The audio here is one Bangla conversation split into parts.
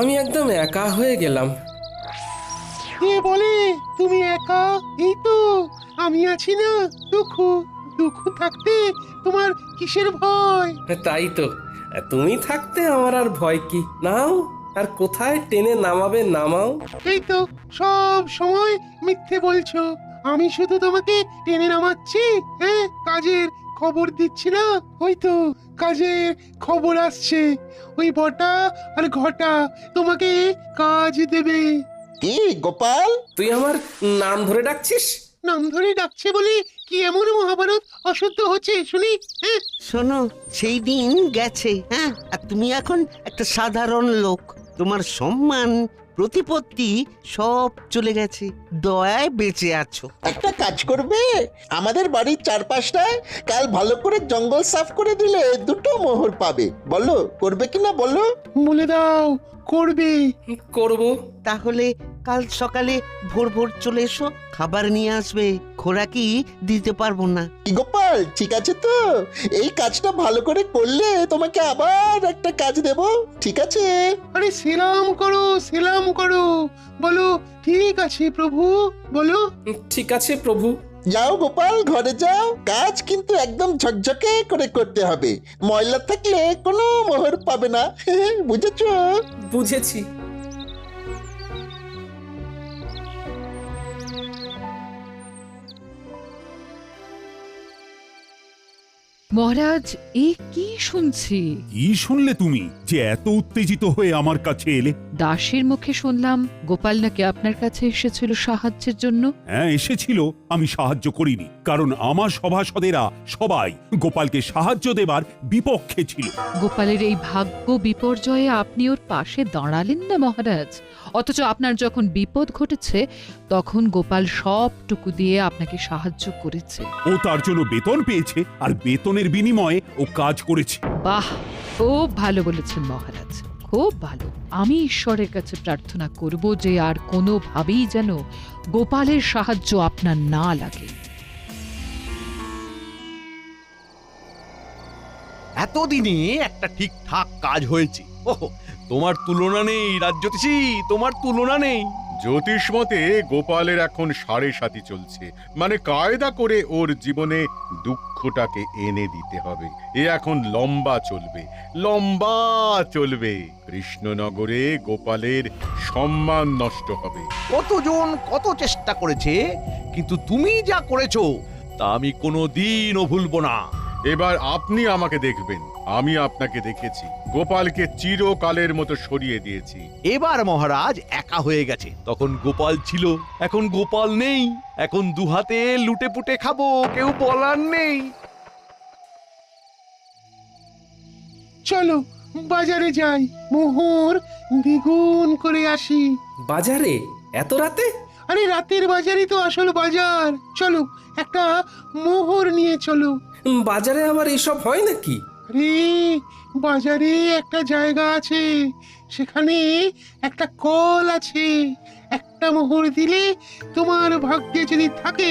আমি একদম একা হয়ে গেলাম। কে বলে তুমি একা? এই তো আমি আছি না। দুঃখ দুঃখ থাকতে তোমার কিসের ভয়? তাই তো, তুমি থাকতে আমার আর ভয় কি? নাও, আর কোথায় টেনে নামাবে নামাও। এই তো সব সময় মিথ্যে বলছো। আমি শুধু তোমাকে টেনে নামাচ্ছি। হ্যাঁ, কাজের খবর দিচ্ছি না। ওই তো কাজের খবর আসছে। ওই বটা আর ঘটা তোমাকে কাজ দেবে। কি গোপাল? তুই আমার নাম ধরে ডাকছিস? নাম ধরে ডাকছে বলে কি এমন মহাভারত অশুদ্ধ হচ্ছে শুনি? হ্যাঁ, শোনো, সেই দিন গেছে। হ্যাঁ, আর তুমি এখন একটা সাধারণ লোক। তোমার সম্মান প্রতিপত্তি সব চলে গেছে, দয়ায় বেঁচে আছো। একটা কাজ করবে, আমাদের বাড়ির চারপাশটায় কাল ভালো করে জঙ্গল সাফ করে দিলে দুটো মোহর পাবে। বলো করবে কিনা বলো? বলে দাও করবে। করব। তাহলে কাল সকালে ভোর ভোর চলে এসো, খাবার নিয়ে আসবে। খোরাকি দিতে পারবো না। কি গোপাল, ঠিক আছে তো? এই কাজটা ভালো করে করলে তোমাকে আবার একটা কাজ দেব, ঠিক আছে? আরে সেলাম করো, সেলাম করো। বলো ঠিক আছে প্রভু, বলো। ঠিক আছে প্রভু। যাও গোপাল, ঘরে যাও। কাজ কিন্তু একদম ঝকঝকে করে করতে হবে। ময়লা থাকলে কোনো মোহর পাবে না। বুঝেছো? বুঝেছি। মহারাজ, এ কি শুনছি? কি শুনলে তুমি যে এত উত্তেজিত হয়ে আমার কাছে এলে? দাসের মুখে শুনলাম গোপাল নাকি আপনার কাছে এসেছিল সাহায্যের জন্য। হ্যাঁ, এসেছিল। আমি সাহায্য করিনি, কারণ আমার সভাসদেরা সবাই গোপালকে সাহায্য দেবার বিপক্ষে ছিল। গোপালের এই ভাগ্য বিপর্যয়ে আপনি ওর পাশে দাঁড়ালেন না মহারাজ। অথচ আপনার যখন বিপদ ঘটেছে তখন গোপাল সবটুকু দিয়ে আপনাকে সাহায্য করেছে। ও তার জন্য বেতন পেয়েছে, আর বেতনের বিনিময়ে ও কাজ করেছে। বাহ, খুব ভালো বলেছেন মহারাজ, খুব ভালো। আমি ঈশ্বরের কাছে প্রার্থনা করব যে আর কোনোভাবেই যেন গোপালের সাহায্য আপনার না লাগে। এতদিনে একটা ঠিকঠাক কাজ হয়েছে। ওহো, তোমার তুলনা নেই রাজ্যতীষী, তোমার তুলনা নেই। জ্যোতিষ মতে গোপালের এখন 7.5 চলছে, মানে কায়দা করে ওর জীবনে দুঃখটাকে এনে দিতে হবে। এ এখন লম্বা চলবে, লম্বা চলবে। কৃষ্ণনগরে গোপালের সম্মান নষ্ট হবে। কতজন কত চেষ্টা করেছে, কিন্তু তুমি যা করেছো তা আমি কোনোদিনও ভুলবো না। এবার আপনি আমাকে দেখবেন, আমি আপনাকে দেখেছি। গোপালকে চিরকালের মতো সরিয়ে দিয়েছি। এবার মহারাজ একা হয়ে গেছে। তখন গোপাল ছিল, এখন গোপাল নেই। এখন দুহাতে লুটে পুটে খাবো, কেউ বলার নেই। চলো বাজারে যাই, মোহর দ্বিগুণ করে আসি। বাজারে এত রাতে? আরে রাতের বাজারই তো আসল বাজার। চলো একটা মোহর নিয়ে চলো। বাজারে আবার এসব হয় নাকি? আরে বাজারে একটা জায়গা আছে, সেখানে একটা কল আছে। একটা মোহর দিলে তোমার ভাগ্যে যদি থাকে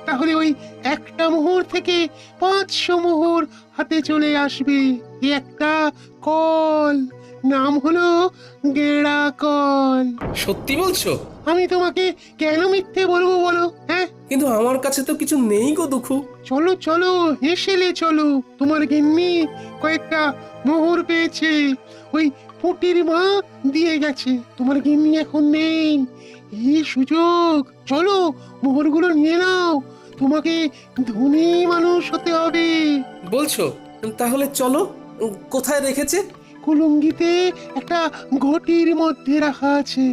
তাহলে ওই একটা মোহর থেকে 500 মোহর হাতে চলে আসবে। এই একটা কল, নাম হলো গেড়া কল। সত্যি বলছো? আমি তোমাকে কেন মিথ্যে বলবো বলো? হ্যাঁ, কিন্তু আমার কাছে তো কিছু নেই গো দুঃখু। চলো চলো হেসেলে চলো। তোমার গিন্নি কয়েকটা মোহর পেয়েছে, ওই পুটির মা দিয়ে গেছে। তোমার গিন্নি এখন নেই, এই সুযোগ। চলো মোহরগুলো নিয়ে নাও, তোমাকে ধনী মানুষ হতে হবে। বলছো? তাহলে চলো। কোথায় রেখেছে? কুলুঙ্গিতে একটা ঘটির মধ্যে রাখা আছে।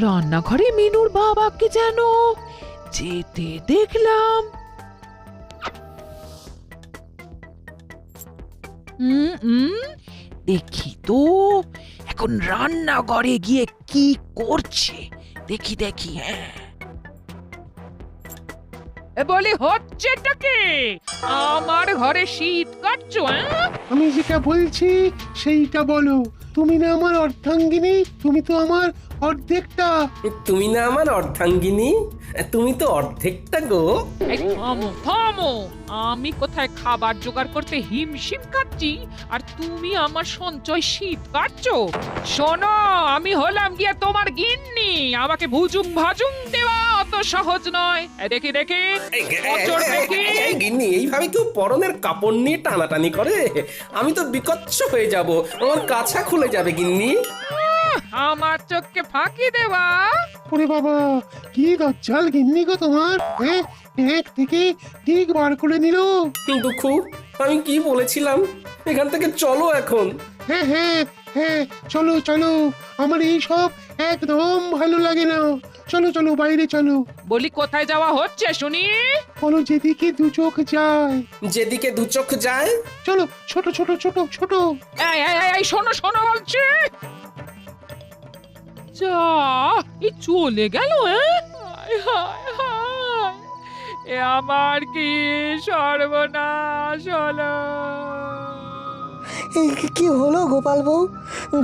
রান্নাঘরে মিনুর বাবাকে যেন যেতে দেখলাম। দেখি তো এখন রান্নাঘরে গিয়ে কি করছে। দেখি দেখি। হ্যাঁ, বলি হচ্ছেটা কি? আমার ঘরে শীত কাটছো? আমি যেটা বলছি সেইটা বলো। তুমি না আমার অর্ধাঙ্গিনী, তুমি তো আমার অর্ধেকটা। তুমি না আমার অর্ধাঙ্গিনী, তুমি তো অর্ধেকটা গো। এই থামো থামো, আমি কোথায় খাবার জোগাড় করতে হিমশিম খাচ্ছি আর তুমি আমার সঞ্চয় শীত কাটছো? শোনো, আমি হলাম গিয়া তোমার গিন্নি, আমাকে ভুজুং ভাজুং দেওয়া অত সহজ নয়। দেখি দেখি অচর দেখি। গিন্নি, এইভাবে কেউ পরনের কাপড় নিয়ে টানাটানি করে? আমি তো বিকচ্ছ হয়ে যাব, আমার কাছা খুলে যাবে গিন্নি। আমার চোখকে ফাঁকি দেওয়া? ওরে বাবা, কি দজ্জাল গিন্নি গো তোমার! হ্যাঁ, এক থেকে ঠিক বার করে নিল। দুঃখু, আমি কি বলেছিলাম? এখান থেকে চলো এখন। হ্যাঁ হ্যাঁ হ্যাঁ, চলো চলো, আমার এই সব একদম ভালো লাগে না। চলো চলো, বাইরে চলো। বলি কোথায় যাওয়া হচ্ছে শুনি? বলো যেদিকে দু চোখ যায়। যেদিকে দু চোখ যায়। চলো, ছোট ছোট ছোট ছোট। এই এই এই, এই শোনো শোনো বলছি। যা, এই চলে গেল। হায় হায় হায়, এ আমার কি সর্বনাশ হলো! এই কি হলো গোপাল বউ?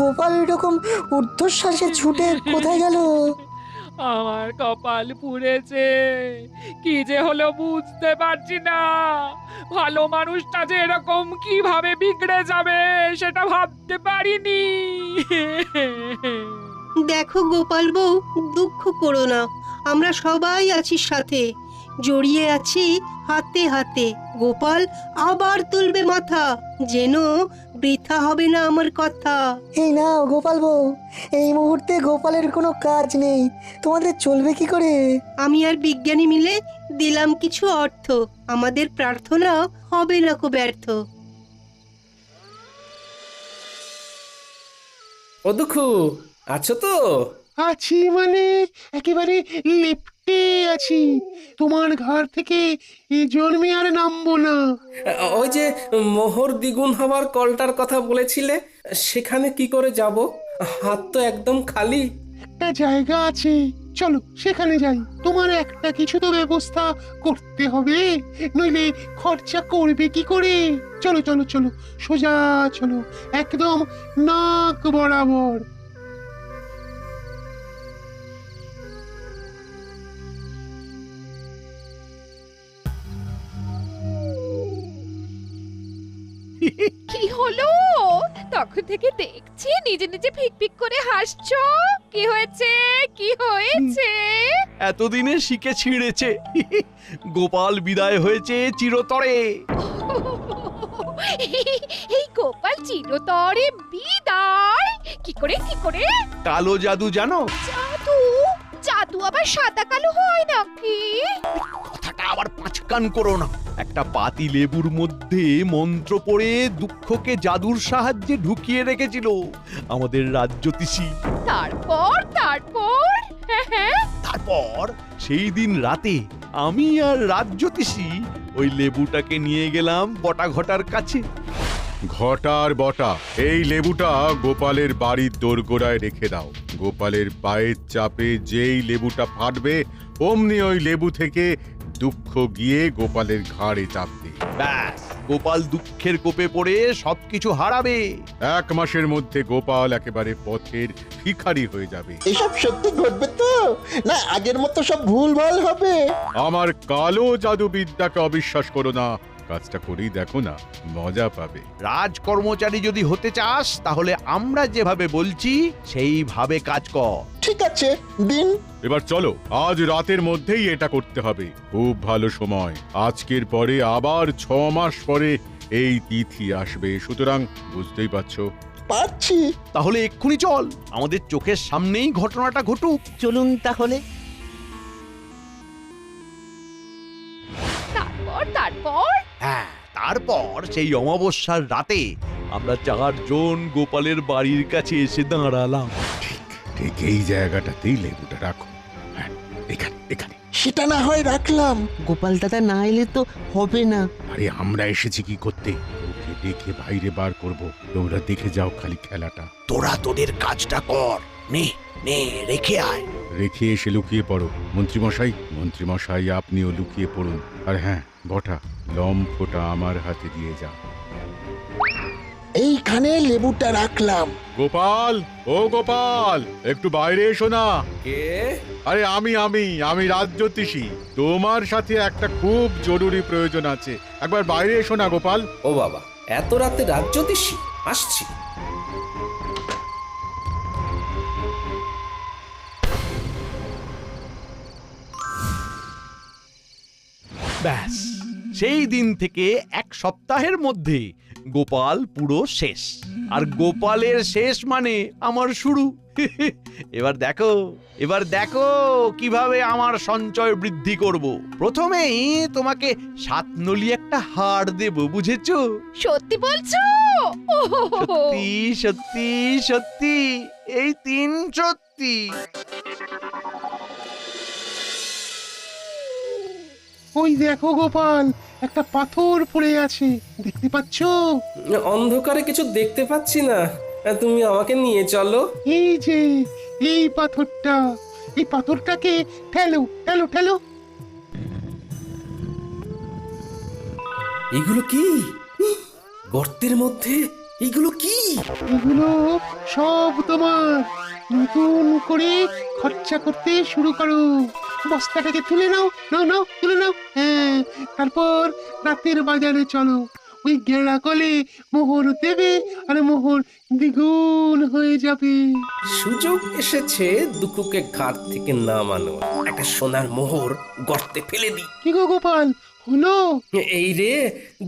গোপাল এরকম ঊর্ধ্বশ্বাসে ছুটে কোথায় গেল? আমার কপাল পুড়েছে, কি যে হলো বুঝতে পারছি না। ভালো মানুষটা যে এরকম কিভাবে বিগড়ে যাবে সেটা ভাবতে পারিনি। দেখো গোপাল বউ, দুঃখ করো না, আমরা সবাই আছি সাথে, জড়িয়ে আছি হাতে হাতে। গোপাল আবার তুলবে মাথা, যেন বৃথা হবে না আমার কথা। এই নাও গোপাল বউ, এই মুহূর্তে গোপালের কোনো কাজ নেই, তোমাদের চলবে কি করে? আমি আর বিজ্ঞানী মিলে দিলাম কিছু অর্থ, আমাদের প্রার্থনা হবে না কো ব্যর্থ। ও দুঃখু, আছো তো? আছি মানে একেবারে লেপ্টে আছি। তোমার ঘর থেকে এ জন্মে আর নামবো না। ওই যে মোহর দ্বিগুণ হবার কলটার কথা বলেছিলে, সেখানে কি করে যাব? হাত তো একদম খালি। একটা জায়গা আছে, চলো সেখানে যাই। তোমার একটা কিছু তো ব্যবস্থা করতে হবে, নইলে খরচা করবে কি করে? চলো চলো চলো, সোজা চলো, একদম নাক বরাবর। কি হলো? তখন থেকে দেখছি নিজে নিজে ফিক ফিক করে হাসছো। কি হয়েছে? কি হয়েছে? এতদিনে শিখে ছিঁড়েছে। গোপাল বিদায় হয়েছে চিরতরে। এই গোপাল চিরতরে বিদায়? কি করে কি করে? কালো জাদু জানো? জাদু? জাদু আবার সাদা কালো হয় নাকি? কথাটা আবার পাঁচকান করো না। একটা পাতি লেবুর মধ্যে মন্ত্র পড়ে দুঃখকে জাদুর সাহায্যে ঢুকিয়ে রেখেছিল আমাদের রাজ্যতীষী। তারপর তারপর? হ্যাঁ, তারপর সেই দিন রাতে আমি আর রাজ্যতীষী ওই লেবুটাকে নিয়ে গেলাম বটা ঘটার কাছে। ঘটার বটা, এই লেবুটা গোপালের বাড়ির দোরগোড়ায় রেখে দাও। গোপালের পায়ের চাপে যেই লেবুটা ফাটবে, অমনি ওই লেবু থেকে দুঃখ গিয়ে গোপালের ঘাড়ে চাপবে। ব্যাস, গোপাল দুঃখের কোপে পড়ে সবকিছু হারাবে। 1 মাসের মধ্যে গোপাল একেবারে পথের ভিখারি হয়ে যাবে। এসব সত্যি ঘটবে তো, না আগের মতো সব ভুলভাল হবে? আমার কালো জাদুবিদ্যাকে অবিশ্বাস করো না, কাজটা করেই দেখো না, মজা পাবে। রাজকর্মচারী যদি হতে চাস তাহলে আমরা যেভাবে বলছি সেইভাবে কাজ কর। ঠিক আছে, দিন। এবার চলো, আজ রাতের মধ্যেই এটা করতে হবে। খুব ভালো সময়, আজকের পরে আবার 6 মাস পরে এই তিথি আসবে, সুতরাং বুঝতেই পারছো। পারছি। তাহলে এক্ষুনি চল, আমাদের চোখের সামনেই ঘটনাটা ঘটুক। চলুন তাহলে। তারপর তারপর? হ্যাঁ, তারপর সেই অমাবস্যার রাতে আমরা 4 জন গোপালের বাড়ির কাছে এসে দাঁড়ালাম। ঠিক এই জায়গাটাতেই লেবুটা রাখো। হ্যাঁ, এখানে এখানে। সেটা না হয় রাখলাম। গোপাল দাদা না এলে তো হবে না। আরে আমরা এসেছি কি করতে? ওকে দেখে বাইরে বার করব, তোমরা দেখে যাও খালি খেলাটা। তোরা তোদের কাজটা কর, নে নে রেখে আয়। রেখে এসে লুকিয়ে পড়ো। মন্ত্রীমশাই আপনিও লুকিয়ে পড়ুন। আর হ্যাঁ বটা, লম্ফটা আমার হাতে দিয়ে যা। এইখানে লেবুটা রাখলাম। গোপাল, ও গোপাল, একটু বাইরে এসো না। কে? আরে আমি রাজ্যোতিষী। তোমার সাথে একটা খুব জরুরি প্রয়োজন আছে। একবার বাইরে এসো না গোপাল। ও বাবা, এত রাতে রাজ্যোতিষী? আসছি। ব্যাস, সেই দিন থেকে এক সপ্তাহের মধ্যে গোপাল পুরো শেষ। আর গোপালের শেষ মানে আমার শুরু। এবার দেখো কিভাবে আমার সঞ্চয় বৃদ্ধি করব। প্রথমেই তোমাকে 7 নলি একটা হার দেব, বুঝেছো? সত্যি বলছো? সত্যি সত্যি সত্যি, এই 3 সত্যি। ওই দেখো গোপাল, একটা পাথর পড়ে আছে, দেখতে পাচ্ছো? অন্ধকারে কিছু দেখতে পাচ্ছি না, তুমি আমাকে নিয়ে চলো। এই যে এই পাথরটা, এই পাথরটাকে ঠেলো ঠেলো ঠেলো। এগুলো কি? গর্তের মধ্যে এগুলো কি? এগুলো সব তোমার। নতুন করে খরচা করতে শুরু করো। বস্তাটাকে তুলে নাও, নাও তুলে নাও। হ্যাঁ, তারপর রাতের বাজারে চলো। ওই গেঁড়া কলে মোহর দেবে, আর মোহর দ্বিগুণ হয়ে যাবে। সুযোগ এসেছে দুকুকে ঘাট থেকে নামানো। একটা সোনার মোহর গর্তে ফেলে দিই। কি গো গোপাল, হলো? এই রে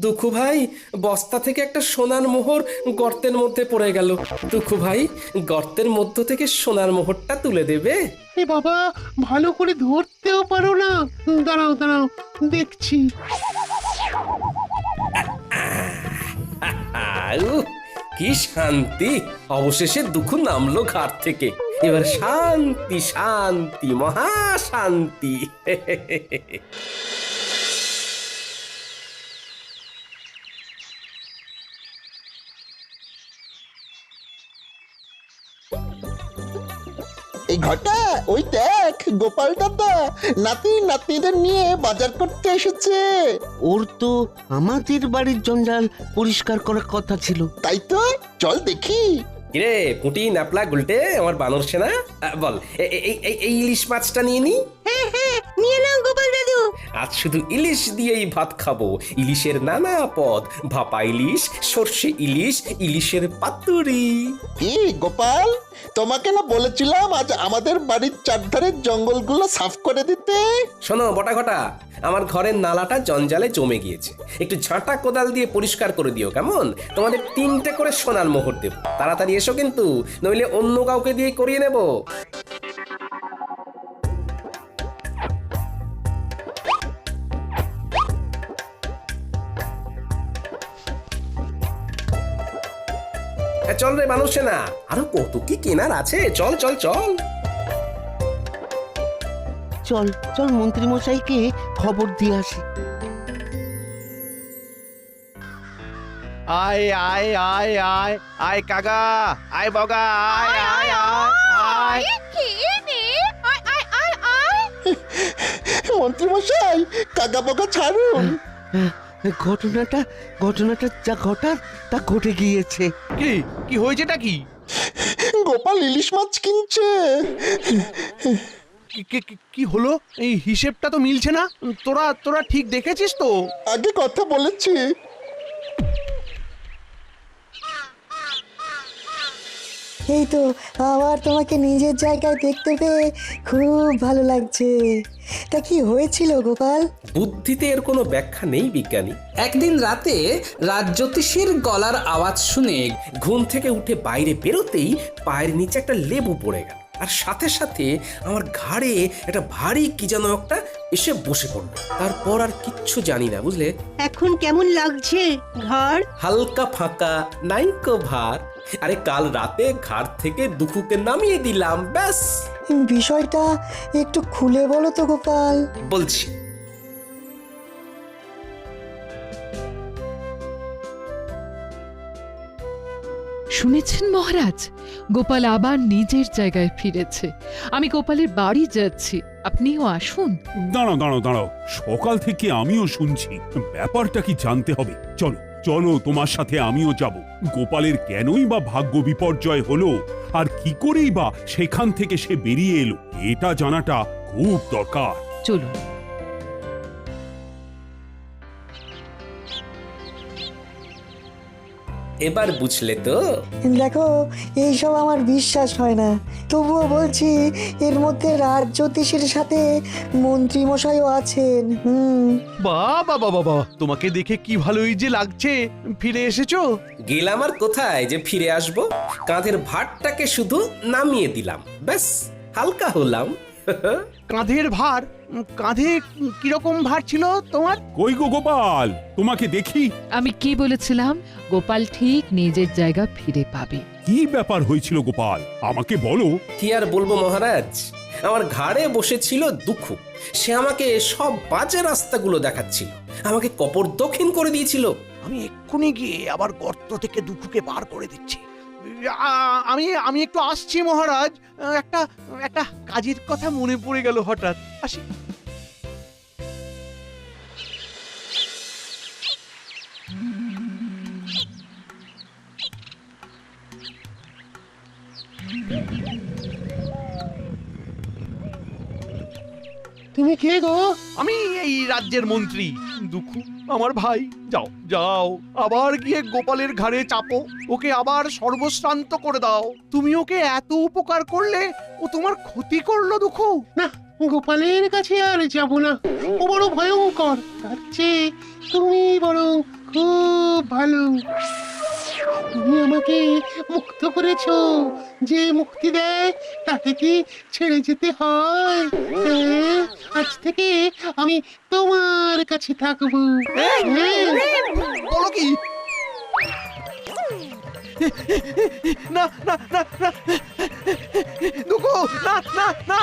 দুঃখু ভাই, বস্তা থেকে একটা সোনার মোহর গর্তের মধ্যে পড়ে গেল। দুঃখু ভাই, গর্তের মধ্য থেকে সোনার মোহরটা তুলে দেবে? এ বাবা, ভালো করে ধরতেও পারো না। দাঁড়াও দাঁড়াও, দেখছি। কি শান্তি! অবশেষে দুঃখ নামলো ঘাট থেকে। এবার শান্তি শান্তি, মহা শান্তি। এই ঘটা, ওই দেখ গোপাল দাদা নাতি নাতনিদের নিয়ে বাজার করতে এসেছে। ওর তো আমাদের বাড়ির জঞ্জাল পরিষ্কার করার কথা ছিল। তাই তো, চল দেখি। কিরে পুঁটি, ন্যাপলা, গুলটে, আমার বানর সেনা, বল এই ইলিশ মাছটা নিয়ে নি। হ্যাঁ হ্যাঁ, নিয়ে নাও গোপাল দাদু। আজ শুধু ইলিশ দিয়েই ভাত খাবো। ইলিশের নানা পদ, ভাপা ইলিশ, সর্ষে ইলিশ, ইলিশের পাতুরি। কি গোপাল, তোমাকে না বলেছিলাম আজ আমাদের বাড়ির চারধারের জঙ্গলগুলো সাফ করে দিতে? শোনো বটা ঘটা, আমার ঘরের নালাটা জঞ্জালে জমে গিয়েছে। একটু ঝাঁটা কোদাল দিয়ে পরিষ্কার করে দিও, কেমন? তোমাদের 3টে করে সোনার মোহর দেব। তাড়াতাড়ি এসো কিন্তু, নইলে অন্য কাউকে দিয়ে করিয়ে নেব। চল রে মানুষ না, আরো কত কি কেনার আছে। চল চল চল চল চল, মন্ত্রী মশাইকে খবর দিয়ে আসি। আয় আয় আয় আয় আয় কাকা, আয় বগা, আয় আয় আয় আয়। কে রে? আয় আয় আয় আয়। মন্ত্রী মশাই, কাকা বকা ছাড়ুন। ঘটনাটা যা ঘটার তা ঘটে গিয়েছে। কি হয়েছেটা কি? গোপাল ইলিশ মাছ কিনছে। কি হলো? এই হিসেবটা তো মিলছে না। তোরা ঠিক দেখেছিস তো? আগে কথা বলেছি। এই তো, আবার তোমাকে নিজের জায়গায় দেখতে পেয়ে খুব ভালো লাগছে। তা কি হয়েছিল গোপাল? বুদ্ধিতে এর কোনো ব্যাখ্যা নেই বিজ্ঞানী। একদিন রাতে রাজ্যোতিষীর গলার আওয়াজ শুনে ঘুম থেকে উঠে বাইরে বেরোতেই পায়ের নিচে একটা লেবু পড়ে গেল। আর সাথে সাথে আমার ঘাড়ে একটা ভারী কি যেন একটা এসে বসে পড়লো। তারপর আর কিচ্ছু জানি না, বুঝলে? এখন কেমন লাগছে ঘর? হালকা ফাঁকা, নাইকো ভার। আরে কাল রাতে ঘাট থেকে দুঃখুকে নামিয়ে দিলাম, ব্যাস। বিষয়টা একটু খুলে বলো তো গোপাল। বলছি। শুনেছেন মহারাজ, গোপাল আবার নিজের জায়গায় ফিরেছে। আমি গোপালের বাড়ি যাচ্ছি, আপনিও আসুন। দাঁড়াও দাঁড়াও দাঁড়াও, সকাল থেকে আমিও শুনছি, ব্যাপারটা কি জানতে হবে। চলো চলো, তোমার সাথে আমিও যাব। গোপালের কেনই বা ভাগ্য বিপর্যয় হলো, আর কি করেই বা সেখান থেকে সে বেরিয়ে এলো, এটা জানাটা খুব দরকার। চলুন। এবার বুঝলে তো? দেখো, এইসব আমার বিশ্বাস হয় না, তবুও বলছি এর মধ্যে রাজজ্যোতিষীর সাথে মন্ত্রী মশাইও আছেন। বাবা বাবা বাবা, তোমাকে দেখে কি ভালোই যে লাগছে, ফিরে এসেছো। গেলাম আর কোথায় যে ফিরে আসবো, কাঁধের ভারটাকে শুধু নামিয়ে দিলাম, ব্যাস হালকা হলাম। কাঁধের ভার? কাঁধে কিরকম ভার ছিল তোমার? কই গো গোপাল, তোমাকে দেখি। আমি কি বলেছিলাম? গোপাল ঠিক নিজের জায়গা ফিরে পাবে। কি ব্যাপার হয়েছিল গোপাল, আমাকে বলো। কি আর বলবো মহারাজ, আমার ঘাড়ে বসেছিল দুঃখ। সে আমাকে সব বাজে রাস্তাগুলো দেখাচ্ছিল, আমাকে কপরদক্ষিণ করে দিয়েছিল। আমি এক্ষুনি গিয়ে আবার গর্ত থেকে দুঃখকে বার করে দিচ্ছি। আমি একটু আসছি মহারাজ, একটা কাজের কথা মনে পড়ে গেল হঠাৎ, আসি। তুমি কে গো? আমি এই রাজ্যের মন্ত্রী দুঃখু, আমার ভাই। যাও যাও, আবার গিয়ে গোপালের ঘাড়ে চাপো, ওকে আবার সর্বশ্রান্ত করে দাও। তুমি ওকে এত উপকার করলে, ও তোমার ক্ষতি করলো দুঃখু। না, গোপালের কাছে আর যাব না, ও বড় ভয়ঙ্কর। তার চেয়ে তুমি বরং খুব ভালো। তুমি আমাকে মুক্ত করেছো, যে মুক্তি দেয় তাকে কি ছেড়ে যেতে হয়? হ্যাঁ, আজ থেকে আমি তোমার কাছে থাকবো। হ্যাঁ। বলো কি? না না না না দুঃখু, না না না